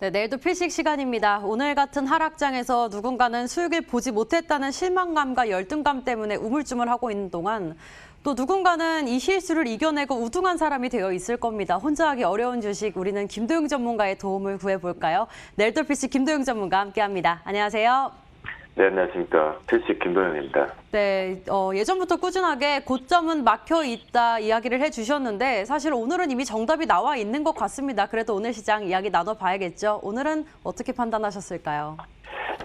네, 내일도 필식 시간입니다. 오늘 같은 하락장에서 누군가는 수익을 보지 못했다는 실망감과 열등감 때문에 우물쭈물하고 있는 동안 또 누군가는 이 실수를 이겨내고 우등한 사람이 되어 있을 겁니다. 혼자 하기 어려운 주식, 우리는 김도영 전문가의 도움을 구해볼까요? 내일도 필식 김도영 전문가 함께합니다. 안녕하세요. 네, 안녕하십니까. 필식 김도현입니다. 네, 예전부터 꾸준하게 고점은 막혀 있다 이야기를 해주셨는데 사실 오늘은 이미 정답이 나와 있는 것 같습니다. 그래도 오늘 시장 이야기 나눠봐야겠죠. 오늘은 어떻게 판단하셨을까요?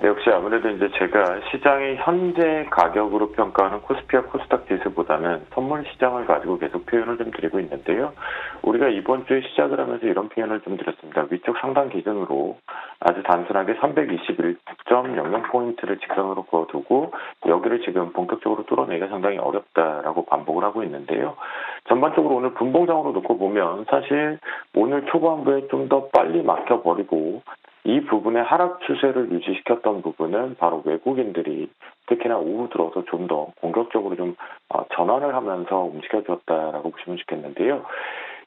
네, 역시 아무래도 이제 제가 시장의 현재 가격으로 평가하는 코스피와 코스닥 지수보다는 선물 시장을 가지고 계속 표현을 좀 드리고 있는데요. 우리가 이번 주에 시작을 하면서 이런 표현을 좀 드렸습니다. 위쪽 상단 기준으로 아주 단순하게 321.00포인트를 직선으로 그어두고 여기를 지금 본격적으로 뚫어내기가 상당히 어렵다라고 반복을 하고 있는데요. 전반적으로 오늘 분봉장으로 놓고 보면 사실 오늘 초반부에 좀 더 빨리 막혀버리고 이 부분의 하락 추세를 유지시켰던 부분은 바로 외국인들이 특히나 오후 들어서 좀 더 공격적으로 좀 전환을 하면서 움직여줬다라고 보시면 좋겠는데요.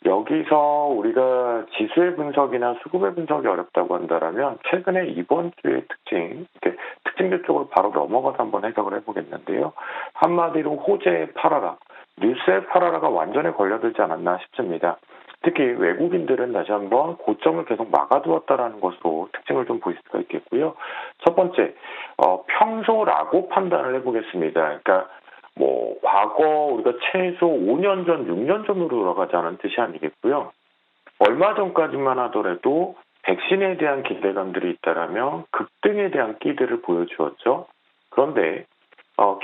여기서 우리가 지수의 분석이나 수급의 분석이 어렵다고 한다면 최근에 이번 주의 특징, 이렇게 특징들 쪽으로 바로 넘어가서 한번 해석을 해보겠는데요. 한마디로 호재에 팔아라, 뉴스에 팔아라가 완전히 걸려들지 않았나 싶습니다. 특히 외국인들은 다시 한번 고점을 계속 막아두었다라는 것으로 특징을 좀 보일 수가 있겠고요. 첫 번째, 평소라고 판단을 해보겠습니다. 그러니까 과거 우리가 최소 5년 전, 6년 전으로 돌아가자는 뜻이 아니겠고요. 얼마 전까지만 하더라도 백신에 대한 기대감들이 있다라면 급등에 대한 끼들을 보여주었죠. 그런데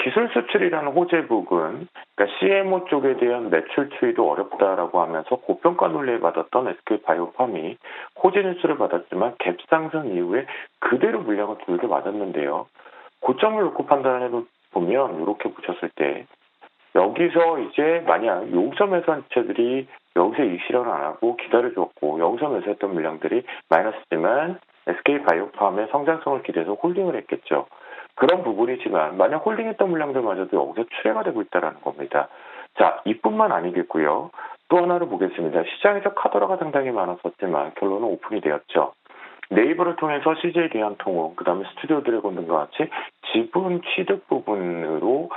기술 수출이라는 호재 부분, 그러니까 CMO 쪽에 대한 매출 추이도 어렵다라고 하면서 고평가 논리에 받았던 SK바이오팜이 호재 뉴스를 받았지만 갭 상승 이후에 그대로 물량을 두르게 맞았는데요. 고점을 놓고 판단을 해보면 이렇게 보셨을 때 여기서 이제 만약 여기서 매수한 주체들이 여기서 이 실현을 안 하고 기다려줬고 여기서 매수했던 물량들이 마이너스지만 SK바이오팜의 성장성을 기대해서 홀딩을 했겠죠. 그런 부분이지만 만약 홀딩했던 물량들마저도 여기서 출회가 되고 있다는 겁니다. 자, 이뿐만 아니겠고요. 또 하나를 보겠습니다. 시장에서 카더라가 상당히 많았었지만 결론은 오픈이 되었죠. 네이버를 통해서 CJ 대한통운, 그 다음에 스튜디오 드래곤 등과 같이 지분 취득 부분으로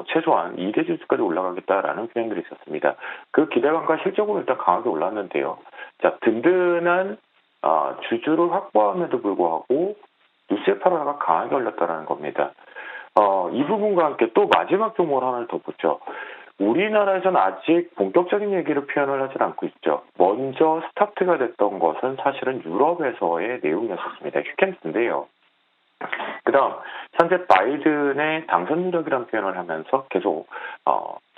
최소한 2대 주주까지 올라가겠다라는 표현들이 있었습니다. 그 기대감과 실적으로 일단 강하게 올랐는데요. 자, 든든한 주주를 확보함에도 불구하고 뉴스의 팔아가 강하게 올랐다는 겁니다. 이 부분과 함께 또 마지막 종목을 하나 더 보죠. 우리나라에서는 아직 본격적인 얘기를 표현을 하진 않고 있죠. 먼저 스타트가 됐던 것은 사실은 유럽에서의 내용이었습니다. 휴캠스인데요. 그 다음 현재 바이든의 당선 누력이라는 표현을 하면서 계속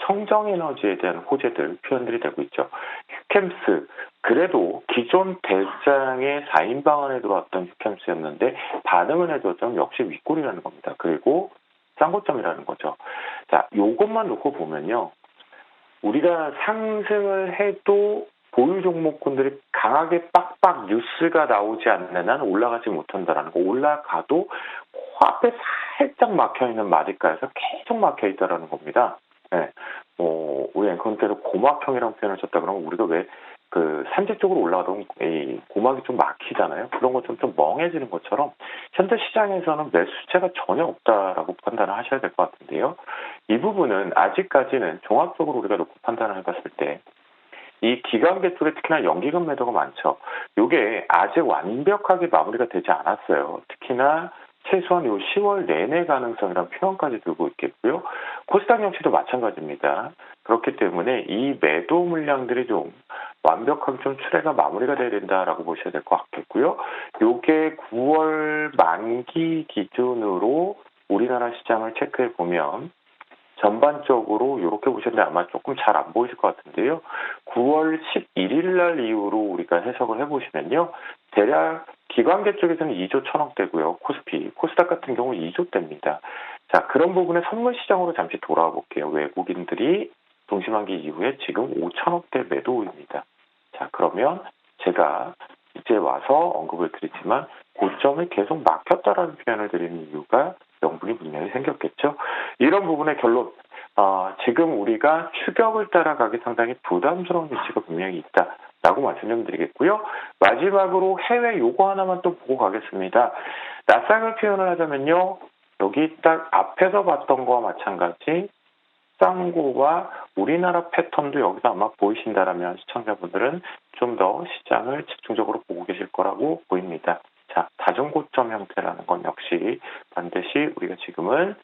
청정에너지에 대한 호재들 표현들이 되고 있죠. 휴캠스, 그래도 기존 대장의 4인 방안에 들어왔던 휴캠스였는데 반응은 해줬던 역시 윗골이라는 겁니다. 그리고 쌍고점이라는 거죠. 자, 요것만 놓고 보면요. 우리가 상승을 해도 보유 종목군들이 강하게 빡빡 뉴스가 나오지 않는 한 올라가지 못한다라는 거. 올라가도 코앞에 살짝 막혀있는 마디가에서 계속 막혀있다라는 겁니다. 네. 우리 앵커님께서 고막형이라고 표현을 썼다 그러면 우리가 왜 산책 쪽으로 올라가던 이 고막이 좀 막히잖아요. 그런 것처럼 좀 멍해지는 것처럼 현재 시장에서는 매수세가 전혀 없다라고 판단을 하셔야 될 것 같은데요. 이 부분은 아직까지는 종합적으로 우리가 놓고 판단을 해봤을 때 이 기관계 쪽에 특히나 연기금 매도가 많죠. 이게 아직 완벽하게 마무리가 되지 않았어요. 특히나 최소한 요 10월 내내 가능성이라는 표현까지 들고 있겠고요. 코스닥 역시도 마찬가지입니다. 그렇기 때문에 이 매도 물량들이 좀 완벽하게 좀 출회가 마무리가 돼야 된다라고 보셔야 될 것 같겠고요. 요게 9월 만기 기준으로 우리나라 시장을 체크해 보면 전반적으로 이렇게 보셨는데 아마 조금 잘 안 보이실 것 같은데요. 9월 11일 날 이후로 우리가 해석을 해보시면요. 대략 기관계 쪽에서는 2조 1,000억대고요. 코스닥 같은 경우 2조대입니다. 자, 그런 부분에 선물 시장으로 잠시 돌아와 볼게요. 외국인들이 동시만기 이후에 지금 5,000억대 매도입니다. 자, 그러면 제가 이제 와서 언급을 드리지만 고점이 계속 막혔다라는 표현을 드리는 이유가 명분이 분명히 생겼겠죠. 이런 부분의 결론, 지금 우리가 추격을 따라가기 상당히 부담스러운 위치가 분명히 있다. 라고 말씀 좀 드리겠고요. 마지막으로 해외 요거 하나만 또 보고 가겠습니다. 나스닥을 표현을 하자면요. 여기 딱 앞에서 봤던 거와 마찬가지 쌍고와 우리나라 패턴도 여기서 아마 보이신다라면 시청자분들은 좀 더 시장을 집중적으로 보고 계실 거라고 보입니다. 자, 다중고점 형태라는 건 역시 반드시 우리가 지금은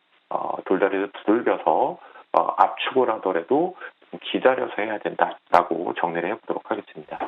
돌다리를 두들겨서 압축을 하더라도 좀 기다려서 해야 된다라고 정리를 해보도록 하겠습니다.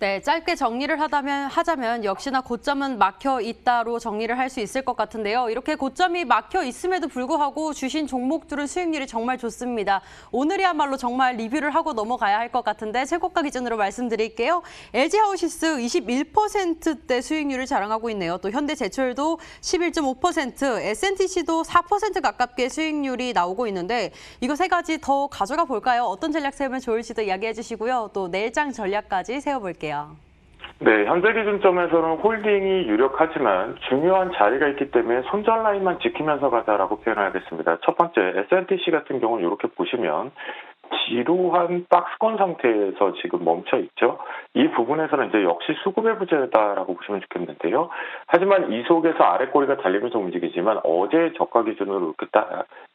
네, 짧게 정리를 하자면 역시나 고점은 막혀 있다로 정리를 할 수 있을 것 같은데요. 이렇게 고점이 막혀 있음에도 불구하고 주신 종목들은 수익률이 정말 좋습니다. 오늘이야말로 정말 리뷰를 하고 넘어가야 할 것 같은데 최고가 기준으로 말씀드릴게요. LG하우시스 21%대 수익률을 자랑하고 있네요. 또 현대제철도 11.5%, SNTC도 4% 가깝게 수익률이 나오고 있는데 이거 세 가지 더 가져가 볼까요? 어떤 전략 세우면 좋을지도 이야기해 주시고요. 또 내일장 전략까지 세워볼게요. 네, 현재 기준점에서는 홀딩이 유력하지만 중요한 자리가 있기 때문에 손절 라인만 지키면서 가자라고 표현하겠습니다. 첫 번째, SNTC 같은 경우는 이렇게 보시면 지루한 박스권 상태에서 지금 멈춰 있죠. 이 부분에서는 이제 역시 수급의 부재다라고 보시면 좋겠는데요. 하지만 이 속에서 아래 꼬리가 달리면서 움직이지만 어제 저가 기준으로 이렇게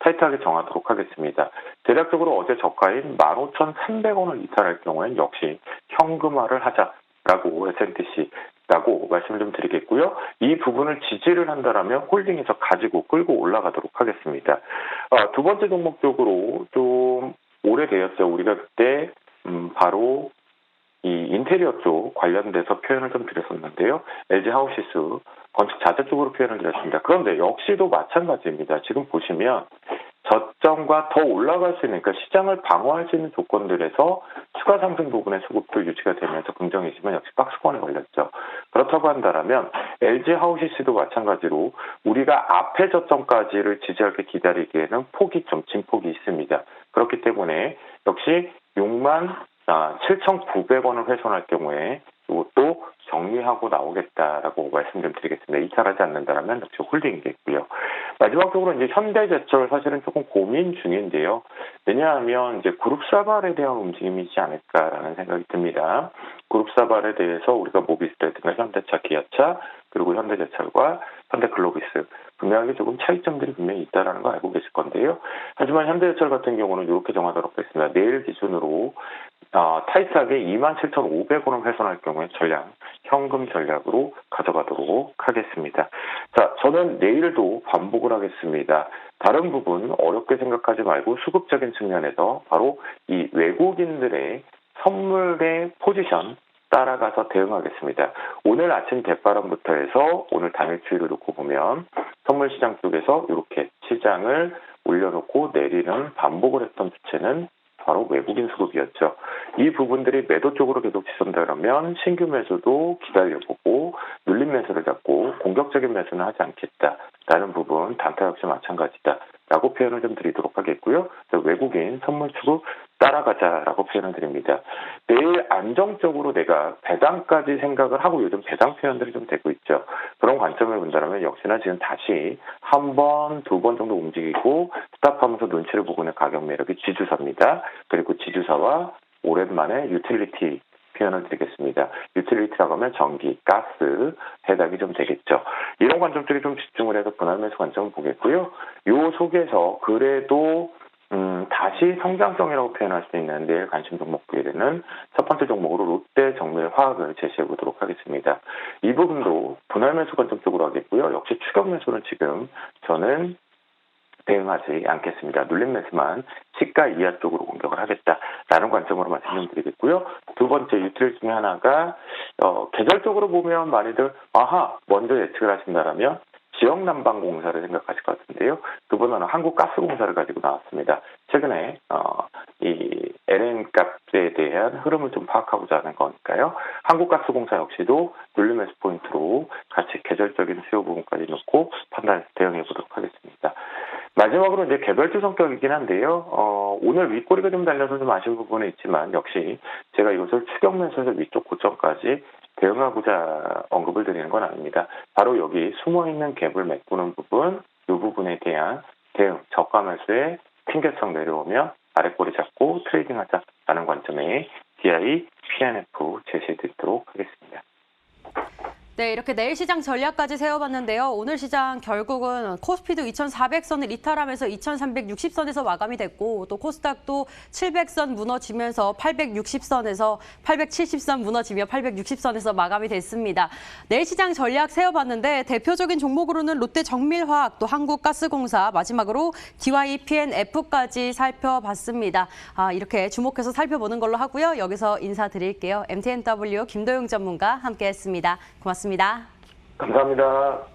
타이트하게 정하도록 하겠습니다. 대략적으로 어제 저가인 15,300원을 이탈할 경우에는 역시 현금화를 하자라고 SNTC라고 말씀을 좀 드리겠고요. 이 부분을 지지를 한다라면 홀딩에서 가지고 끌고 올라가도록 하겠습니다. 두 번째 종목 쪽으로 좀 오래되었죠. 우리가 그때 바로 이 인테리어 쪽 관련돼서 표현을 좀 드렸었는데요. LG하우시스 건축 자재 쪽으로 표현을 드렸습니다. 그런데 역시도 마찬가지입니다. 지금 보시면 저점과 더 올라갈 수 있는, 그러니까 시장을 방어할 수 있는 조건들에서 추가 상승 부분의 수급도 유지가 되면서 긍정이지만 역시 박스권에 걸렸죠. 그렇다고 한다면 LG하우시스도 마찬가지로 우리가 앞에 저점까지를 지지하게 기다리기에는 폭이 좀 진폭이 있습니다. 그렇기 때문에 역시 67,900원을 훼손할 경우에 이것도 정리하고 나오겠다라고 말씀 좀 드리겠습니다. 이탈하지 않는다면 역시 홀딩이겠고요. 마지막적으로 이제 현대제철 사실은 조금 고민 중인데요. 왜냐하면 이제 그룹사발에 대한 움직임이지 않을까라는 생각이 듭니다. 그룹사발에 대해서 우리가 모비스라든가 현대차, 기아차, 그리고 현대제철과 현대글로비스 분명하게 조금 차이점들이 분명히 있다는 거 알고 계실 건데요. 하지만 현대제철 같은 경우는 이렇게 정하도록 하겠습니다. 내일 기준으로 타이트하게 27,500원을 훼손할 경우에 현금 전략으로 가져가도록 하겠습니다. 자, 저는 내일도 반복을 하겠습니다. 다른 부분 어렵게 생각하지 말고 수급적인 측면에서 바로 이 외국인들의 선물의 포지션 따라가서 대응하겠습니다. 오늘 아침 대바람부터 해서 오늘 당일 추이를 놓고 보면 선물 시장 쪽에서 이렇게 시장을 올려놓고 내리는 반복을 했던 주체는 바로 외국인 수급이었죠. 이 부분들이 매도 쪽으로 계속 치솟는다면 신규 매수도 기다려보고 눌린 매수를 잡고 공격적인 매수는 하지 않겠다라는 부분 단타 역시 마찬가지다라고 표현을 좀 드리도록 하겠고요. 외국인 선물 수급 따라가자라고 표현을 드립니다. 내일 안정적으로 내가 배당까지 생각을 하고 요즘 배당 표현들이 좀 되고 있죠. 그런 관점을 본다면 역시나 지금 다시 한 번, 두 번 정도 움직이고 스탑하면서 눈치를 보고 있는 가격 매력이 지주사입니다. 그리고 지주사와 오랜만에 유틸리티 표현을 드리겠습니다. 유틸리티라고 하면 전기, 가스 해당이 좀 되겠죠. 이런 관점들이 좀 집중을 해서 분할 매수 관점을 보겠고요. 요 속에서 그래도 다시 성장성이라고 표현할 수 있는 내일 관심 종목 부에는 첫 번째 종목으로 롯데 정밀화학을 제시해 보도록 하겠습니다. 이 부분도 분할 매수 관점 쪽으로 하겠고요. 역시 추격 매수는 지금 저는 대응하지 않겠습니다. 눌린 매수만 시가 이하 쪽으로 공격을 하겠다라는 관점으로 말씀드리겠고요. 두 번째 유틸 중에 하나가 계절적으로 보면 많이들 먼저 예측을 하신다라면 지역난방공사를 생각하실 것 같은데요. 두 번째는 한국가스공사를 가지고 나왔습니다. 최근에 이 LN 값에 대한 흐름을 좀 파악하고자 하는 거니까요. 한국가스공사 역시도 눌림 매수 포인트로 같이 계절적인 수요 부분까지 놓고 판단해서 대응해 보도록 하겠습니다. 마지막으로 이제 개별주 성격이긴 한데요. 오늘 윗꼬리가 좀 달려서 좀 아쉬운 부분은 있지만 역시 제가 이것을 추격 매수해서 위쪽 고점까지 대응하고자 언급을 드리는 건 아닙니다. 바로 여기 숨어있는 갭을 메꾸는 부분, 이 부분에 대한 대응, 저가 매수에 핑계성 내려오면 아래꼬리 잡고 트레이딩하자라는 관점의 DI PNF 제시해드리도록 하겠습니다. 네, 이렇게 내일 시장 전략까지 세워봤는데요. 오늘 시장 결국은 코스피도 2,400선을 이탈하면서 2,360선에서 마감이 됐고 또 코스닥도 700선 무너지면서 860선에서 870선 무너지며 860선에서 마감이 됐습니다. 내일 시장 전략 세워봤는데 대표적인 종목으로는 롯데정밀화학, 또 한국가스공사, 마지막으로 DY PNF까지 살펴봤습니다. 이렇게 주목해서 살펴보는 걸로 하고요. 여기서 인사드릴게요. MTNW 김도영 전문가 함께했습니다. 고맙습니다. 감사합니다.